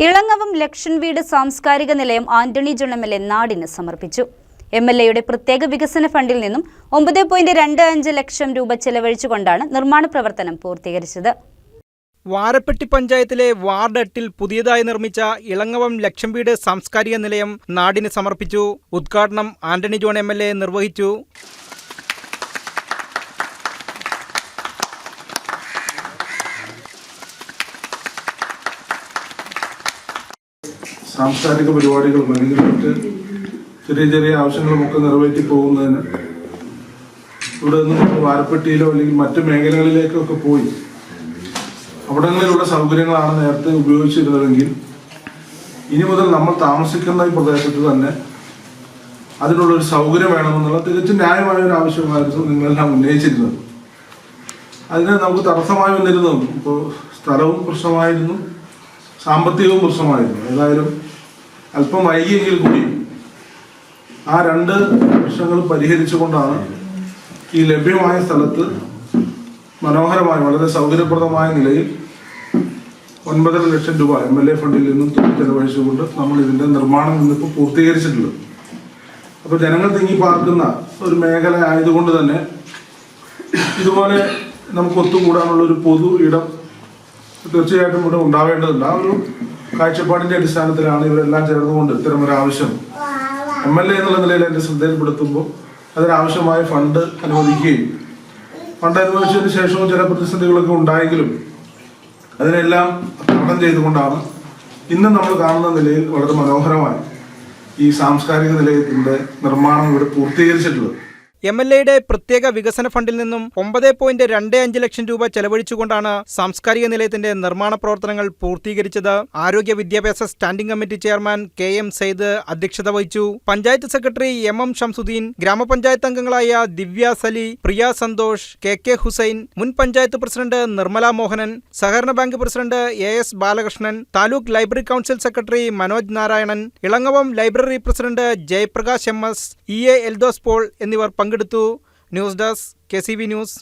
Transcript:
ഇളങ്ങവം ലക്ഷൻ വീട് സാംസ്കാരിക നിലയം ആന്റണി ജോൺ എം.എൽ.എ നാടിന് സമർപ്പിച്ചു. എം.എൽ.എയുടെ പ്രത്യേക വികസന ഫണ്ടിൽ നിന്നും 9.25 ലക്ഷം രൂപ ചെലവഴിച്ചുകൊണ്ടാണ് നിർമ്മാണ പ്രവർത്തനം പൂർത്തീകരിച്ചത്. വാരപ്പെട്ടി പഞ്ചായത്തിലെ വാർഡ് 8-ൽ പുതിയതായി നിർമ്മിച്ച ഇളങ്ങവം ലക്ഷം വീട് സാംസ്കാരിക നിലയം നാടിന് സമർപ്പിച്ചു. ഉദ്ഘാടനം ആന്റണി ജോൺ എം.എൽ.എ നിർവഹിച്ചു. സാംസ്കാരിക പരിപാടികളും അല്ലെങ്കിൽ മറ്റ് ചെറിയ ചെറിയ ആവശ്യങ്ങളുമൊക്കെ നിറവേറ്റി പോകുന്നതിന് ഇവിടെ നിന്ന് വാരപ്പെട്ടിയിലോ അല്ലെങ്കിൽ മറ്റ് മേഖലകളിലേക്കൊക്കെ പോയി അവിടങ്ങളിലുള്ള സൗകര്യങ്ങളാണ് നേരത്തെ ഉപയോഗിച്ചിരുന്നതെങ്കിൽ ഇനി മുതൽ നമ്മൾ താമസിക്കുന്ന ഈ പ്രദേശത്ത് തന്നെ അതിനുള്ളൊരു സൗകര്യം വേണമെന്നുള്ള തികച്ചും ന്യായമായ ഒരു ആവശ്യമായിരുന്നു നിങ്ങളെല്ലാം ഉന്നയിച്ചിരുന്നത്. അതിന് നമുക്ക് തടസ്സമായി വന്നിരുന്നു. ഇപ്പോൾ സ്ഥലവും പ്രശ്നമായിരുന്നു, സാമ്പത്തികവും പ്രശ്നമായിരുന്നു. ഏതായാലും അല്പം വൈകിയെങ്കിൽ കൂടി ആ രണ്ട് പ്രശ്നങ്ങൾ പരിഹരിച്ചുകൊണ്ടാണ് ഈ ലഭ്യമായ സ്ഥലത്ത് മനോഹരമായ വളരെ സൗകര്യപ്രദമായ നിലയിൽ 9.5 ലക്ഷം രൂപ എം.എൽ.എ ഫണ്ടിൽ നിന്നും ചെലവഴിച്ചുകൊണ്ട് നമ്മൾ ഇതിന്റെ നിർമ്മാണം ഇന്നിപ്പോൾ പൂർത്തീകരിച്ചിട്ടുള്ളത്. അപ്പോൾ ജനങ്ങൾ തിങ്ങി പാർക്കുന്ന ഒരു മേഖല ആയതുകൊണ്ട് തന്നെ ഇതുപോലെ നമുക്ക് ഒത്തുകൂടാനുള്ള ഒരു പൊതു ഇടം തീർച്ചയായിട്ടും ഇവിടെ ഉണ്ടാവേണ്ടതുണ്ട്. ആ ഒരു കാഴ്ചപ്പാടിന്റെ അടിസ്ഥാനത്തിലാണ് ഇവരെല്ലാം ചേർന്നുകൊണ്ട് ഇത്തരം ഒരു ആവശ്യം എം.എൽ.എ എന്നുള്ള നിലയിൽ എന്റെ ശ്രദ്ധയിൽപ്പെടുത്തുമ്പോൾ അതിനാവശ്യമായ ഫണ്ട് അനുവദിക്കുകയും ഫണ്ട് അനുവദിച്ചതിന് ശേഷവും ചില പ്രതിസന്ധികളൊക്കെ ഉണ്ടായെങ്കിലും അതിനെല്ലാം തരണം ചെയ്തുകൊണ്ടാണ് ഇന്ന് നമ്മൾ കാണുന്ന നിലയിൽ വളരെ മനോഹരമായി ഈ സാംസ്കാരിക നിലയത്തിന്റെ നിർമ്മാണം ഇവിടെ പൂർത്തീകരിച്ചിട്ടുള്ളത്. എം.എൽ.എയുടെ പ്രത്യേക വികസന ഫണ്ടിൽ നിന്നും 9.25 ലക്ഷം രൂപ ചെലവഴിച്ചുകൊണ്ടാണ് സാംസ്കാരിക നിലയത്തിന്റെ നിർമ്മാണ പ്രവർത്തനങ്ങൾ പൂർത്തീകരിച്ചത്. ആരോഗ്യ വിദ്യാഭ്യാസ standing committee chairman KM. Sayyid അധ്യക്ഷത വഹിച്ചു. Panchayat secretary MM. ഷംസുദ്ദീൻ, ഗ്രാമപഞ്ചായത്ത് അംഗങ്ങളായ ദിവ്യ സലി, പ്രിയ സന്തോഷ്, കെ.കെ. ഹുസൈൻ, മുൻ പഞ്ചായത്ത് പ്രസിഡന്റ് നിർമ്മല മോഹനൻ, സഹകരണ bank president AS. Balakrishnan, taluk library council secretary Manoj Narayanan, Elangavam library president Jayaprakash MS., EA. Eldhose Paul എന്നിവർ പങ്കെടുത്തു. News desk KCB news.